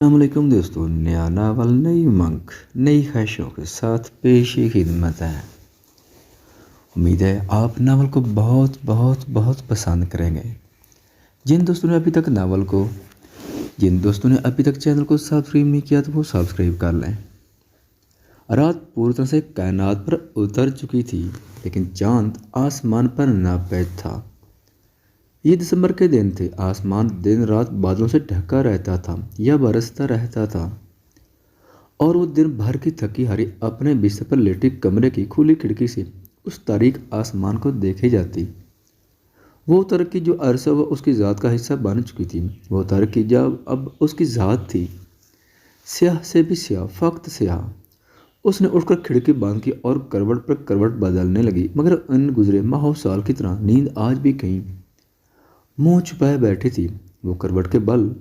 السلام علیکم دوستوں، نیا ناول نئی منک نئی خواہشوں کے ساتھ پیش خدمت ہے۔ امید ہے آپ ناول کو بہت بہت بہت پسند کریں گے۔ جن دوستوں نے ابھی تک چینل کو سبسکرائب نہیں کیا تو وہ سبسکرائب کر لیں۔ رات پوری طرح سے کائنات پر اتر چکی تھی، لیکن چاند آسمان پر ناپید تھا۔ یہ دسمبر کے دن تھے۔ آسمان دن رات بادلوں سے ڈھکا رہتا تھا یا برستا رہتا تھا، اور وہ دن بھر کی تھکی ہاری اپنے بستر پر لیٹی کمرے کی کھلی کھڑکی سے اس تاریک آسمان کو دیکھے جاتی۔ وہ ترقی جو عرصہ وہ اس کی ذات کا حصہ بن چکی تھی، وہ ترقی جب اب اس کی ذات تھی، سیاہ سے بھی سیاہ، فقط سیاہ۔ اس نے اٹھ کر کھڑکی بند کی اور کروٹ پر کروٹ بدلنے لگی، مگر ان گزرے ماہوں سال کی طرح نیند آج بھی کہیں منہ چھپائے بیٹھی تھی۔ وہ کروٹ کے بل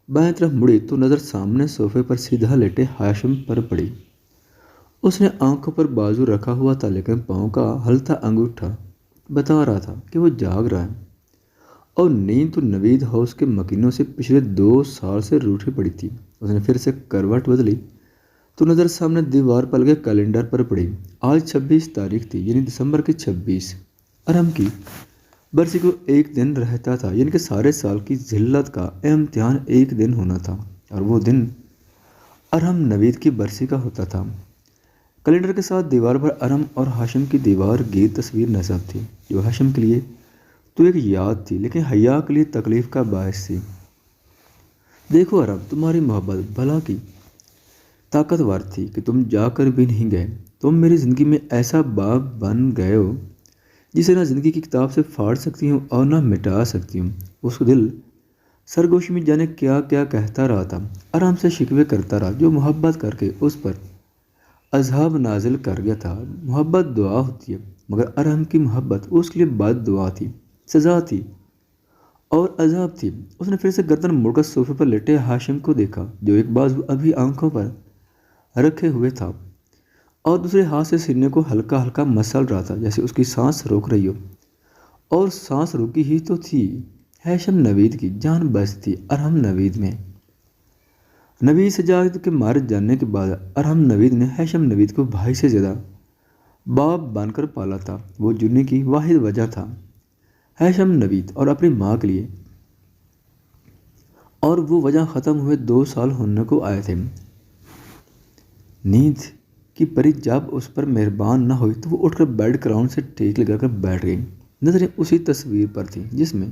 بائیں طرف مڑی تو نظر سامنے صوفے پر سیدھا لیٹے ہاشم پر پڑی۔ اس نے آنکھوں پر بازو رکھا ہوا تھا، لیکن پاؤں کا ہلتا انگوٹھا بتا رہا تھا کہ وہ جاگ رہا ہے، اور نیند تو نوید ہاؤس کے مکینوں سے پچھلے 2 سال سے روٹھی پڑی تھی۔ اس نے پھر سے کروٹ بدلی تو نظر سامنے دیوار پر لگے کیلنڈر پر پڑی۔ آج 26 تاریخ تھی، یعنی دسمبر کی 26۔ ارم کی برسی کو ایک دن رہتا تھا، یعنی کہ سارے سال کی ذلت کا امتحان ایک دن ہونا تھا، اور وہ دن ارم نوید کی برسی کا ہوتا تھا۔ کیلنڈر کے ساتھ دیوار پر ارم اور ہاشم کی دیوار گیر تصویر نصب تھی، جو ہاشم کے لیے تو ایک یاد تھی، لیکن حیا کے لیے تکلیف کا باعث تھی۔ دیکھو ارم، تمہاری محبت بھلا کی طاقتور تھی کہ تم جا کر بھی نہیں گئے۔ تم میری زندگی میں ایسا باب بن گئے ہو جسے نہ زندگی کی کتاب سے پھاڑ سکتی ہوں اور نہ مٹا سکتی ہوں۔ اس کو دل سرگوشی میں جانے کیا کیا کہتا رہا تھا، آرام سے شکوے کرتا رہا، جو محبت کر کے اس پر عذاب نازل کر گیا تھا۔ محبت دعا ہوتی ہے، مگر ارم کی محبت اس کے لیے بد دعا تھی، سزا تھی اور عذاب تھی۔ اس نے پھر سے گردن موڑ کر صوفے پر لیٹے ہاشم کو دیکھا، جو ایک بازو ابھی آنکھوں پر رکھے ہوئے تھا اور دوسرے ہاتھ سے سینے کو ہلکا ہلکا مسل رہا تھا، جیسے اس کی سانس روک رہی ہو، اور سانس روکی ہی تو تھی۔ ہاشم نوید کی جان بسی تھی ارم نوید میں۔ نوید سجاد کے مر جانے کے بعد ارم نوید نے ہاشم نوید کو بھائی سے زیادہ باپ بن کر پالا تھا۔ وہ جننے کی واحد وجہ تھا ہاشم نوید اور اپنی ماں کے لیے، اور وہ وجہ ختم ہوئے 2 سال ہونے کو آئے تھے۔ نیند کی پری جب اس پر مہربان نہ ہوئی تو وہ اٹھ کر بیڈ کراؤن سے ٹیک لگا کر بیٹھ گئی۔ نظریں اسی تصویر پر تھیں جس میں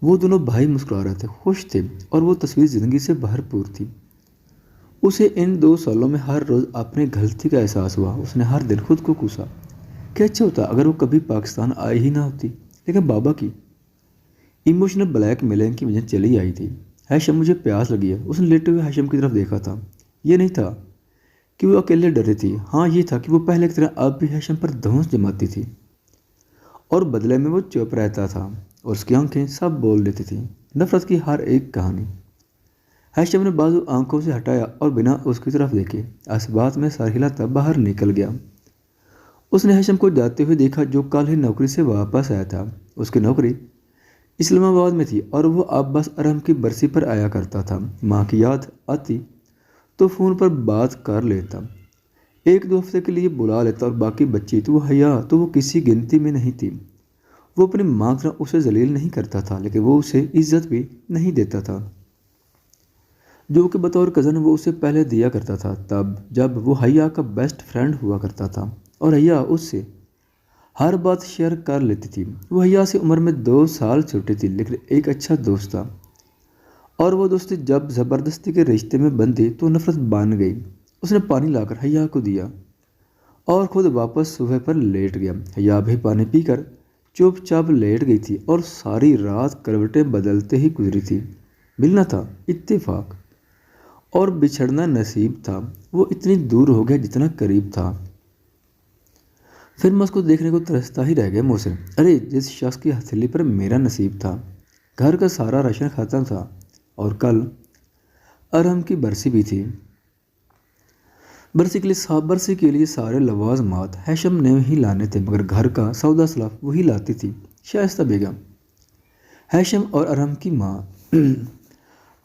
وہ دونوں بھائی مسکرا رہے تھے، خوش تھے، اور وہ تصویر زندگی سے بھرپور تھی۔ اسے ان 2 سالوں میں ہر روز اپنی غلطی کا احساس ہوا۔ اس نے ہر دن خود کو کوسا کہ اچھا ہوتا اگر وہ کبھی پاکستان آئی ہی نہ ہوتی، لیکن بابا کی ایموشنل بلیک میلنگ کی وجہ چلی آئی تھی۔ ہاشم، مجھے پیاس لگی ہے۔ اس نے لیٹے ہوئے ہاشم کی طرف دیکھا تھا۔ یہ نہیں تھا کہ وہ اکیلے ڈر رہی تھی، ہاں یہ تھا کہ وہ پہلے کی طرح اب بھی ہاشم پر دھونس جماتی تھی، اور بدلے میں وہ چپ رہتا تھا، اور اس کی آنکھیں سب بول دیتی تھیں، نفرت کی ہر ایک کہانی۔ ہاشم نے بازو آنکھوں سے ہٹایا اور بنا اس کی طرف دیکھے اس بات میں سر ہلاتا باہر نکل گیا۔ اس نے ہاشم کو جاتے ہوئے دیکھا، جو کل ہی نوکری سے واپس آیا تھا۔ اس کی نوکری اسلام آباد میں تھی، اور وہ اب بس ارم کی برسی پر آیا کرتا تھا۔ ماں کی یاد آتی تو فون پر بات کر لیتا، 1-2 ہفتے کے لیے بلا لیتا، اور باقی بچی تو وہ حیا تو وہ کسی گنتی میں نہیں تھی۔ وہ اپنی ماں کی طرح اسے ذلیل نہیں کرتا تھا، لیکن وہ اسے عزت بھی نہیں دیتا تھا جو کہ بطور کزن وہ اسے پہلے دیا کرتا تھا، تب جب وہ حیا کا بیسٹ فرینڈ ہوا کرتا تھا، اور حیا اس سے ہر بات شیئر کر لیتی تھی۔ وہ حیا سے عمر میں 2 سال چھوٹی تھی، لیکن ایک اچھا دوست تھا، اور وہ دوستی جب زبردستی کے رشتے میں بندھی تو نفرت بن گئی۔ اس نے پانی لا کر حیا کو دیا اور خود واپس صوفے پر لیٹ گیا۔ حیا بھی پانی پی کر چپ چاپ لیٹ گئی تھی، اور ساری رات کروٹیں بدلتے ہی گزری تھی۔ ملنا تھا اتفاق، اور بچھڑنا نصیب تھا۔ وہ اتنی دور ہو گیا جتنا قریب تھا۔ پھر میں اس کو دیکھنے کو ترستا ہی رہ گیا محسن۔ ارے جس شخص کی ہتھیلی پر میرا نصیب تھا، گھر کا سارا راشن ختم تھا، اور کل ارم کی برسی بھی تھی۔ برسی کے لیے سارے لوازمات ہاشم نے ہی لانے تھے، مگر گھر کا سودا سلاف وہی لاتی تھی، شائستہ بیگم، ہاشم اور ارم کی ماں۔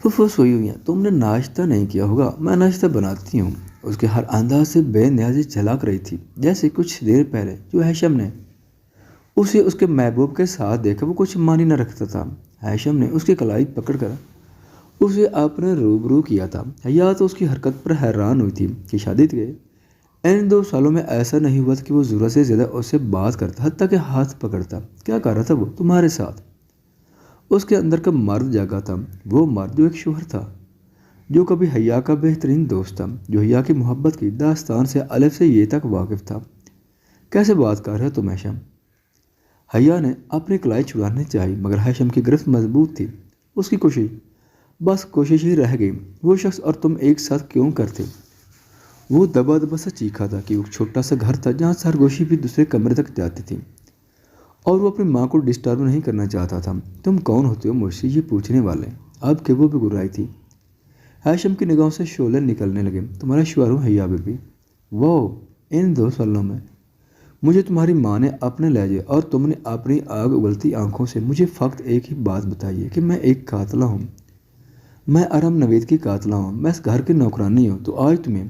پھوپھو سوئی ہوئی ہیں، تم نے ناشتہ نہیں کیا ہوگا، میں ناشتہ بناتی ہوں۔ اس کے ہر انداز سے بے نیازی جھلک رہی تھی، جیسے کچھ دیر پہلے جو ہیشم نے اسے اس کے محبوب کے ساتھ دیکھا وہ کچھ مان ہی نہ رکھتا تھا۔ ہیشم نے اس کی کلائی پکڑ کر اسے اپنے روبرو کیا تھا۔ حیا تو اس کی حرکت پر حیران ہوئی تھی کہ شادی کے ان 2 سالوں میں ایسا نہیں ہوا تھا کہ وہ ضرورت سے زیادہ اس سے بات کرتا، حتیٰ کہ ہاتھ پکڑتا۔ کیا کر رہا تھا وہ تمہارے ساتھ؟ اس کے اندر کا مرد جاگا تھا، وہ مرد جو ایک شوہر تھا، جو کبھی حیا کا بہترین دوست تھا، جو حیا کی محبت کی داستان سے الف سے یہ تک واقف تھا۔ کیسے بات کر رہے ہو تم ہیشم؟ حیا نے اپنی کلائی چھڑانے چاہی، مگر ہیشم کی گرفت مضبوط تھی۔ اس کی کوشش بس کوشش ہی رہ گئی۔ وہ شخص اور تم ایک ساتھ کیوں کرتے؟ وہ دبا دبا سا چیخا تھا کہ وہ چھوٹا سا گھر تھا جہاں سرگوشی بھی دوسرے کمرے تک جاتی تھی، اور وہ اپنی ماں کو ڈسٹرب نہیں کرنا چاہتا تھا۔ تم کون ہوتے ہو مجھ سے یہ پوچھنے والے؟ اب کہ وہ بھی گرائی تھی۔ ہیشم کی نگاہوں سے شعلے نکلنے لگے۔ تمہارا شوہر ہوں حیا بی بی۔ واہ، ان 2 سالوں میں مجھے تمہاری ماں نے اپنے لہجے اور تم نے اپنی آگ اگلتی آنکھوں سے مجھے فقط ایک ہی بات بتائی ہے کہ میں ایک قاتلہ ہوں، میں ارم نوید کی قاتلہ ہوں، میں اس گھر کی نوکرانی ہوں۔ تو آج تمہیں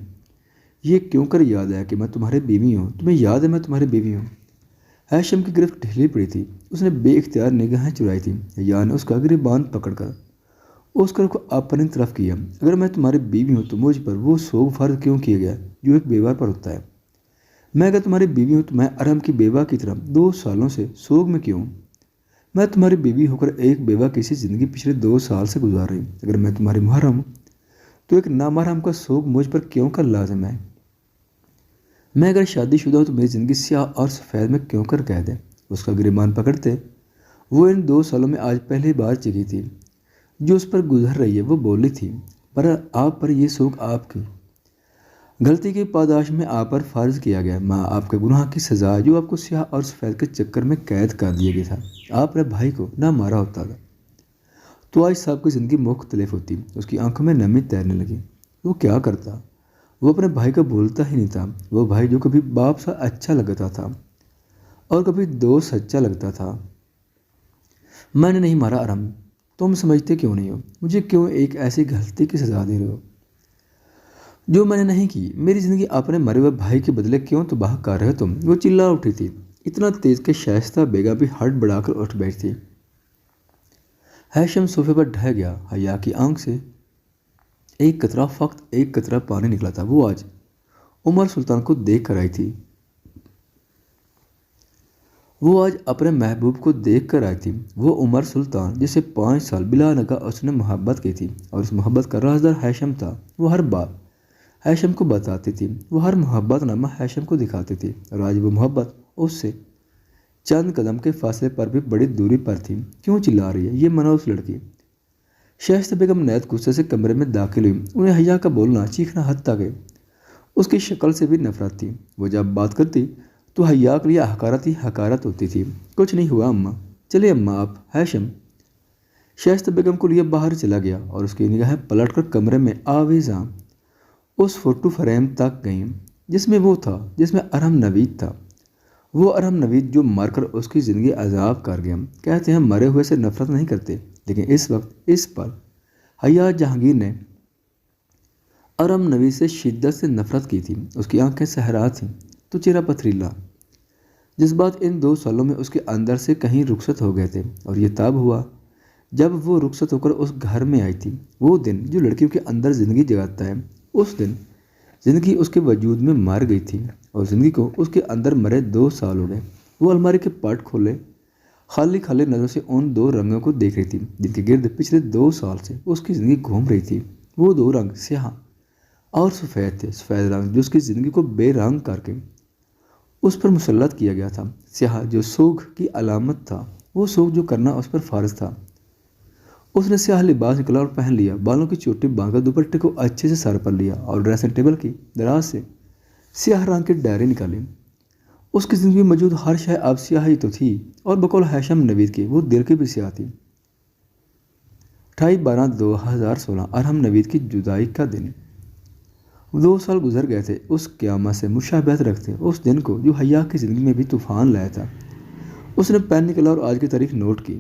یہ کیوں کر یاد ہے کہ میں تمہاری بیوی ہوں؟ تمہیں یاد ہے میں تمہاری بیوی ہوں؟ ہیشم کی گرفت ڈھیلی پڑی تھی، اس نے بے اختیار نگاہیں چرائی تھیں۔ حیا نے اس کا گریبان پکڑ کر اس کا رخ اپنی طرف کیا۔ اگر میں تمہاری بیوی ہوں تو مجھ پر وہ سوگ فرض کیوں کیا گیا جو ایک بیوہ پر ہوتا ہے؟ میں اگر تمہاری بیوی ہوں تو میں ارم کی بیوہ کی طرح 2 سالوں سے سوگ میں کیوں؟ میں تمہاری بیوی ہو کر ایک بیوہ کسی زندگی پچھلے 2 سال سے گزار رہی ہوں۔ اگر میں تمہاری محرم ہوں تو ایک نامحرم کا سوگ مجھ پر کیوں کر لازم ہے؟ میں اگر شادی شدہ ہوں تو میری زندگی سیاہ اور سفید میں کیوں کر قید ہے؟ اس کا گریبان پکڑتے وہ ان 2 سالوں میں آج پہلی بار چکی تھی جو اس پر گزر رہی ہے۔ وہ بولی تھی، پر آپ پر یہ سوگ آپ کی غلطی کی پاداش میں آپ پر فرض کیا گیا۔ ماں آپ کے گناہ کی سزا جو آپ کو سیاہ اور سفید کے چکر میں قید کر دیا گیا تھا۔ آپ نے بھائی کو نہ مارا ہوتا تھا تو آج صاحب کی زندگی مختلف ہوتی۔ اس کی آنکھوں میں نمی تیرنے لگی۔ وہ کیا کرتا؟ وہ اپنے بھائی کو بھولتا ہی نہیں تھا۔ وہ بھائی جو کبھی باپ سا اچھا لگتا تھا اور کبھی دوست سچا لگتا تھا۔ میں نے نہیں مارا ارم، تم سمجھتے کیوں نہیں ہو؟ مجھے کیوں ایک ایسی غلطی کی سزا دے رہے ہو جو میں نے نہیں کی؟ میری زندگی اپنے مرے ہوئے بھائی کے بدلے کیوں تباہ کر رہے ہو تم؟ وہ چلا اٹھی تھی، اتنا تیز کہ شائستہ بیگم بھی ہٹ بڑھا کر اٹھ بیٹھی۔ ہیشم صوفے پر ڈھہ گیا۔ حیا کی آنکھ سے ایک قطرہ، فقط ایک قطرہ پانی نکلا تھا۔ وہ آج عمر سلطان کو دیکھ کر آئی تھی۔ وہ آج اپنے محبوب کو دیکھ کر آئی تھی۔ وہ عمر سلطان جسے 5 سال بلا نکاح اس نے محبت کی تھی، اور اس محبت کا رازدار ہیشم تھا۔ وہ ہر بات ہیشم کو بتاتی تھی، وہ ہر محبت نامہ ہیشم کو دکھاتی تھی، اور آج وہ محبت اس سے چند قدم کے فاصلے پر بھی بڑی دوری پر تھی۔ کیوں چلا رہی ہے یہ منحوس لڑکی؟ شائستہ بیگم نہایت غصے سے کمرے میں داخل ہوئی۔ انہیں حیا کا بولنا، چیخنا، حتیٰ کہ اس کی شکل سے بھی نفرت تھی۔ وہ جب بات کرتی تو حیا کے لیے حقارت ہی حقارت ہوتی تھی۔ کچھ نہیں ہوا اماں، چلے اماں آپ۔ ہیشم شائستہ بیگم کو لیے باہر چلا گیا، اور اس کی نگاہیں پلٹ کر کمرے میں آویزاں اس فوٹو فریم تک گئیں جس میں وہ تھا، جس میں ارم نوید تھا۔ وہ ارم نوید جو مر کر اس کی زندگی عذاب کر گیا۔ کہتے ہیں مرے ہوئے سے نفرت نہیں کرتے، لیکن اس وقت اس پل حیا جہانگیر نے ارم نوید سے شدت سے نفرت کی تھی۔ اس کی آنکھیں صحرا تھیں تو چہرہ پتھریلا۔ جذبات ان 2 سالوں میں اس کے اندر سے کہیں رخصت ہو گئے تھے، اور یہ تب ہوا جب وہ رخصت ہو کر اس گھر میں آئی تھی۔ وہ دن جو لڑکیوں کے اندر زندگی جگاتا ہے، اس دن زندگی اس کے وجود میں مر گئی تھی، اور زندگی کو اس کے اندر مرے 2 سال ہو گئے۔ وہ الماری کے پٹ کھولے خالی خالی نظروں سے ان 2 رنگوں کو دیکھ رہی تھی جن کے گرد پچھلے 2 سال سے اس کی زندگی گھوم رہی تھی۔ وہ 2 رنگ سیاہ اور سفید تھے۔ سفید رنگ جو اس کی زندگی کو بے رنگ کر کے اس پر مسلط کیا گیا تھا، سیاہ جو سوگ کی علامت تھا، وہ سوگ جو کرنا اس پر فرض تھا۔ اس نے سیاہ لباس نکلا اور پہن لیا، بالوں کی چوٹی باندھ کر دوپٹے کو اچھے سے سر پر لیا، اور ڈریسنگ ٹیبل کی دراز سے سیاہ رنگ کی ڈائری نکالی۔ اس کی زندگی میں موجود ہر شے اب سیاہ ہی تو تھی، اور بقول ہیشم نوید کی وہ دل کی بھی سیاہ تھی۔ 28/12/2016 ارم نوید کی جدائی کا دن۔ 2 سال گزر گئے تھے اس قیامت سے مشابہت رکھتے اس دن کو جو حیا کی زندگی میں بھی طوفان لایا تھا۔ اس نے پین نکلا اور آج کی تاریخ نوٹ کی۔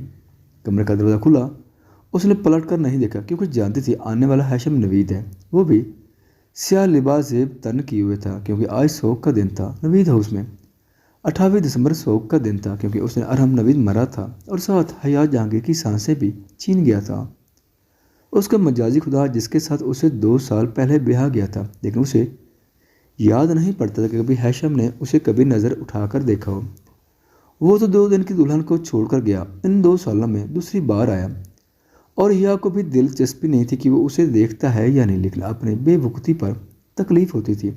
کمرے کا دروازہ کھلا اس نے پلٹ کر نہیں دیکھا کیونکہ جانتی تھی آنے والا ہیشم نوید ہے، وہ بھی سیاہ لباس زیب تن کیے ہوئے تھا کیونکہ آج سوگ کا دن تھا نوید ہاؤس میں۔ 28 دسمبر سوگ کا دن تھا کیونکہ اس نے ارحم نوید مرا تھا اور ساتھ حیا جہانگیر کی سانسیں بھی چھین گیا تھا۔ اس کا مجازی خدا جس کے ساتھ اسے 2 سال پہلے بیاہ گیا تھا، لیکن اسے یاد نہیں پڑتا تھا کہ کبھی ہیشم نے اسے کبھی نظر اٹھا کر دیکھا ہو۔ وہ تو 2 دن کی دلہن کو چھوڑ کر گیا، ان 2 سالوں میں دوسری بار آیا، اور حیا کو بھی دلچسپی نہیں تھی کہ وہ اسے دیکھتا ہے یا نہیں، لیکن اپنے بے وقتی پر تکلیف ہوتی تھی،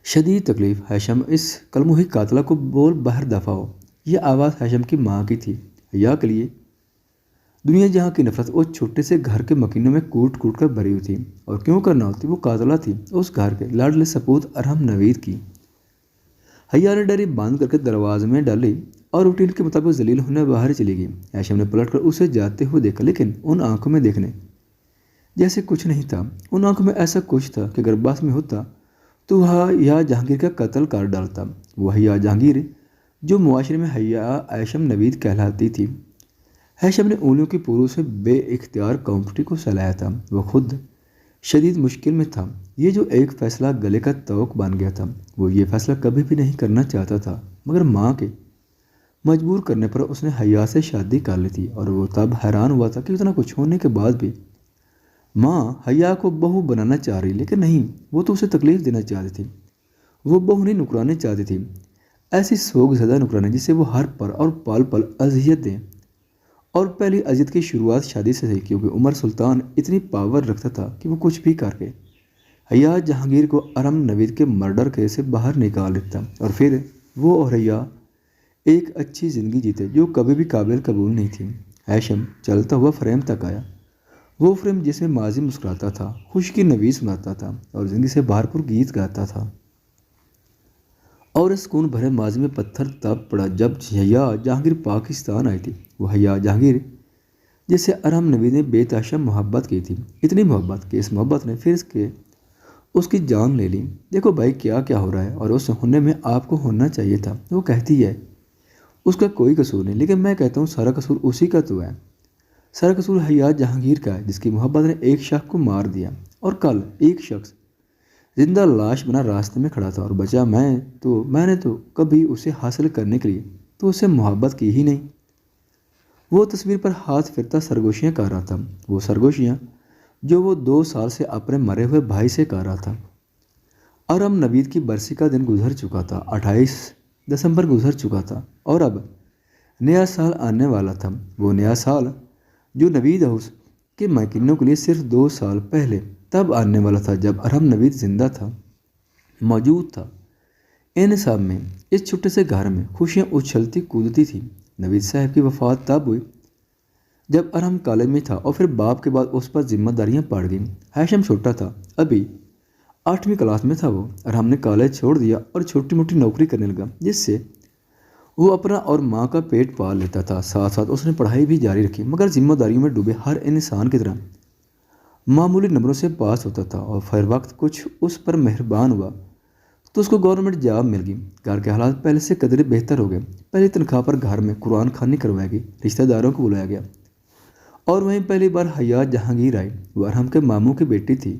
شدید تکلیف۔ ہیشم اس کلموہی قاتلہ کو بول باہر دفع ہو۔ یہ آواز ہیشم کی ماں کی تھی۔ حیا کے لیے دنیا جہاں کی نفرت اس چھوٹے سے گھر کے مکینوں میں کوٹ کوٹ کر بھری ہوئی تھی، اور کیوں کرنا ہوتی، وہ قاتلہ تھی اس گھر کے لاڈلے سپوت ارحم نوید کی۔ حیا نے ڈری بند کر کے دروازے میں ڈالی اور روٹین کے مطابق ذلیل ہونے باہر چلی گئی۔ ہیشم نے پلٹ کر اسے جاتے ہوئے دیکھا، لیکن ان آنکھوں میں دیکھنے جیسے کچھ نہیں تھا۔ ان آنکھوں میں ایسا کچھ تھا کہ اگر بس میں ہوتا تو وہ حیا جہانگیر کا قتل کر ڈالتا، وہ حیا جہانگیر جو معاشرے میں حیا ہیشم نوید کہلاتی تھی۔ ہیشم نے انگلیوں کی پوروں سے بے اختیار کانپٹی کو سلایا تھا، وہ خود شدید مشکل میں تھا۔ یہ جو ایک فیصلہ گلے کا توق بن گیا تھا، وہ یہ فیصلہ کبھی بھی نہیں کرنا چاہتا تھا، مگر ماں کے مجبور کرنے پر اس نے حیا سے شادی کر لی تھی، اور وہ تب حیران ہوا تھا کہ اتنا کچھ ہونے کے بعد بھی ماں حیا کو بہو بنانا چاہ رہی، لیکن نہیں، وہ تو اسے تکلیف دینا چاہتی تھی۔ وہ بہو نہیں نکرانے چاہتی تھی، ایسی سوگ زدہ نکرانے جسے وہ ہر پر اور پال پل اذیت دیں۔ اور پہلی اذیت کی شروعات شادی سے تھی، کیونکہ عمر سلطان اتنی پاور رکھتا تھا کہ وہ کچھ بھی کر کے حیا جہانگیر کو ارحم نوید کے مرڈر کیس سے باہر نکال دیتا، اور پھر وہ اور حیا ایک اچھی زندگی جیتے جو کبھی بھی قابل قبول نہیں تھی۔ ہیشم چلتا ہوا فریم تک آیا، وہ فریم جس میں ماضی مسکراتا تھا، خشکی نوید سناتا تھا اور زندگی سے بھرپور گیت گاتا تھا، اور اس سکون بھرے ماضی میں پتھر تب پڑا جب حیا جہانگیر پاکستان آئی تھی۔ وہ حیا جہانگیر جس سے ارحم نوید نے بے تحاشا محبت کی تھی، اتنی محبت کہ اس محبت نے پھر اس کی جان لے لی۔ دیکھو بھائی کیا کیا ہو رہا ہے، اور اس ہونے میں آپ کو ہونا چاہیے تھا۔ وہ کہتی ہے اس کا کوئی قصور نہیں، لیکن میں کہتا ہوں سارا قصور اسی کا تو ہے۔ سارا قصور حیا جہانگیر کا ہے، جس کی محبت نے ایک شخص کو مار دیا، اور کل ایک شخص زندہ لاش بنا راستے میں کھڑا تھا اور بچا میں نے تو کبھی اسے حاصل کرنے کے لیے تو اسے محبت کی ہی نہیں۔ وہ تصویر پر ہاتھ پھرتا سرگوشیاں کر رہا تھا، وہ سرگوشیاں جو وہ 2 سال سے اپنے مرے ہوئے بھائی سے کر رہا تھا۔ ارحم نوید کی برسی کا دن گزر چکا تھا، 28 دسمبر گزر چکا تھا، اور اب نیا سال آنے والا تھا۔ وہ نیا سال جو نوید ہاؤس کے مکینوں کے لیے صرف 2 سال پہلے تب آنے والا تھا جب ارحم نوید زندہ تھا، موجود تھا۔ ان سب میں اس چھوٹے سے گھر میں خوشیاں اچھلتی کودتی تھیں۔ نوید صاحب کی وفات تب ہوئی جب ارحم کالج میں تھا، اور پھر باپ کے بعد اس پر ذمہ داریاں پڑ گئیں۔ ہیشم چھوٹا تھا، ابھی 8ویں کلاس میں تھا۔ وہ ارحم نے کالج چھوڑ دیا اور چھوٹی موٹی نوکری کرنے لگا، جس سے وہ اپنا اور ماں کا پیٹ پال لیتا تھا۔ ساتھ ساتھ اس نے پڑھائی بھی جاری رکھی، مگر ذمہ داریوں میں ڈوبے ہر انسان کی طرح معمولی نمبروں سے پاس ہوتا تھا، اور پھر وقت کچھ اس پر مہربان ہوا تو اس کو گورنمنٹ جاب مل گئی۔ گھر کے حالات پہلے سے قدرے بہتر ہو گئے۔ پہلی تنخواہ پر گھر میں قرآن خوانی کروائی گئی، رشتہ داروں کو بلایا گیا، اور وہیں پہلی بار حیا جہانگیر آئی۔ وہ ارحم کے ماموں کی بیٹی تھی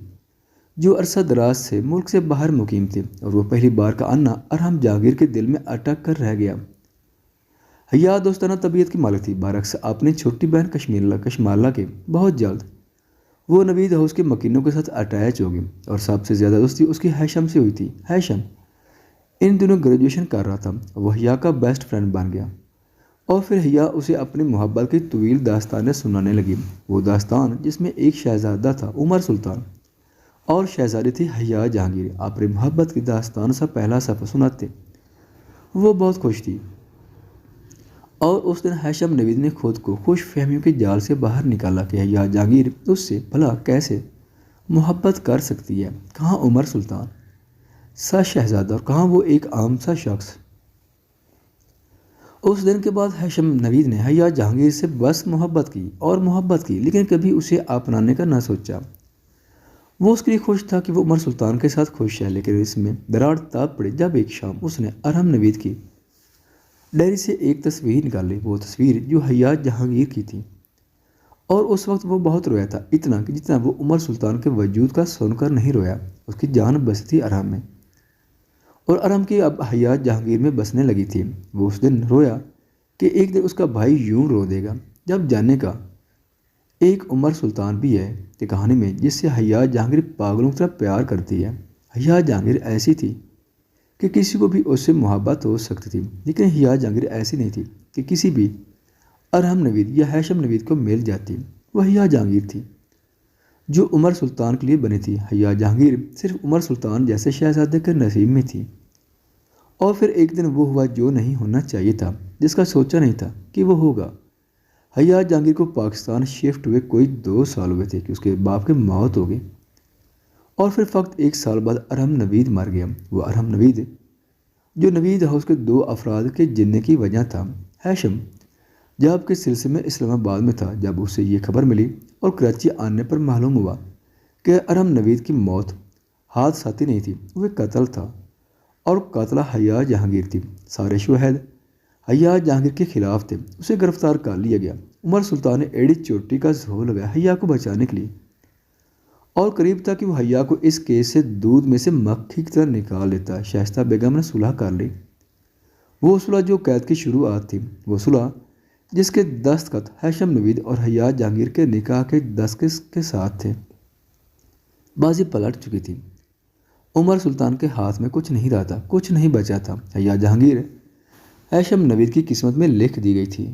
جو عرصہ دراز سے ملک سے باہر مقیم تھی، اور وہ پہلی بار کا آنا ارحم جہانگیر کے دل میں اٹک کر رہ گیا۔ حیا دوستانہ طبیعت کی مالک تھی، برعکس اپنی چھوٹی بہن کشمالہ کے۔ بہت جلد وہ نوید ہاؤس کے مکینوں کے ساتھ اٹیچ ہو گئی، اور سب سے زیادہ دوستی اس کی ہیشم سے ہوئی تھی۔ ہیشم ان دنوں گریجویشن کر رہا تھا، وہ حیا کا بیسٹ فرینڈ بن گیا، اور پھر حیا اسے اپنی محبت کی طویل داستانیں سنانے لگی۔ وہ داستان جس میں ایک شہزادہ تھا عمر سلطان اور شہزادی تھی حیا جہانگیر، اپنی محبت کی داستان سا پہلا صفحہ سناتے وہ بہت خوش تھی۔ اور اس دن ہیشم نوید نے خود کو خوش فہمیوں کے جال سے باہر نکالا کہ حیا جہانگیر اس سے بھلا کیسے محبت کر سکتی ہے، کہاں عمر سلطان سا شہزادہ اور کہاں وہ ایک عام سا شخص۔ اس دن کے بعد ہیشم نوید نے حیا جہانگیر سے بس محبت کی، لیکن کبھی اسے اپنانے کا نہ سوچا۔ وہ اس کے لیے خوش تھا کہ وہ عمر سلطان کے ساتھ خوش ہے، لیکن اس میں دراڑ تب پڑی جب ایک شام اس نے ارحم نوید کی ڈائری سے ایک تصویر نکالی، وہ تصویر جو حیا جہانگیر کی تھی۔ اور اس وقت وہ بہت رویا تھا، اتنا کہ جتنا وہ عمر سلطان کے وجود کا سن کر نہیں رویا۔ اس کی جان بسی تھی ارم میں، اور ارم کی اب حیات جہانگیر میں بسنے لگی تھی۔ وہ اس دن رویا کہ ایک دن اس کا بھائی یوں رو دے گا، جب جاننے کا ایک عمر سلطان بھی ہے کہ کہانی میں جس سے حیات جہانگیر پاگلوں کی طرح پیار کرتی ہے۔ حیات جہانگیر ایسی تھی کہ کسی کو بھی اس سے محبت ہو سکتی تھی، لیکن حیات جہانگیر ایسی نہیں تھی کہ کسی بھی ارحم نوید یا ہیشم نوید کو مل جاتی۔ وہ حیات جہانگیر تھی جو عمر سلطان کے لیے بنی تھی۔ حیات جہانگیر صرف عمر سلطان جیسے شہزادے کے نصیب میں تھی، اور پھر ایک دن وہ ہوا جو نہیں ہونا چاہیے تھا، جس کا سوچا نہیں تھا کہ وہ ہوگا۔ حیات جہانگیر کو پاکستان شفٹ ہوئے کوئی 2 سال ہوئے تھے کہ اس کے باپ کی موت ہو گئی، اور پھر فقط 1 سال بعد ارحم نوید مر گیا۔ وہ ارحم نوید جو نوید ہاؤس کے 2 افراد کے جننے کی وجہ تھا۔ ہیشم جب کے سلسلے میں اسلام آباد میں تھا جب اسے یہ خبر ملی، اور کراچی آنے پر معلوم ہوا کہ ارحم نوید کی موت حادثاتی نہیں تھی، وہ ایک قتل تھا، اور قاتلہ حیات جہانگیر تھی۔ سارے شواہد حیات جہانگیر کے خلاف تھے، اسے گرفتار کر لیا گیا۔ عمر سلطان نے ایڑی چوٹی کا زور لگایا حیات کو بچانے کے لیے، اور قریب تھا کہ وہ حیات کو اس کیس سے دودھ میں سے مکھی کی طرح نکال لیتا۔ شائستہ بیگم نے صلح کر لی، وہ صلح جو قید کی شروعات تھی، وہ صلح جس کے دستخط ہیشم نوید اور حیات جہانگیر کے نکاح کے دستخط کے ساتھ تھے۔ بازی پلٹ چکی تھی، عمر سلطان کے ہاتھ میں کچھ نہیں رہا تھا، کچھ نہیں بچا تھا۔ حیات جہانگیر ہیشم نوید کی قسمت میں لکھ دی گئی تھی۔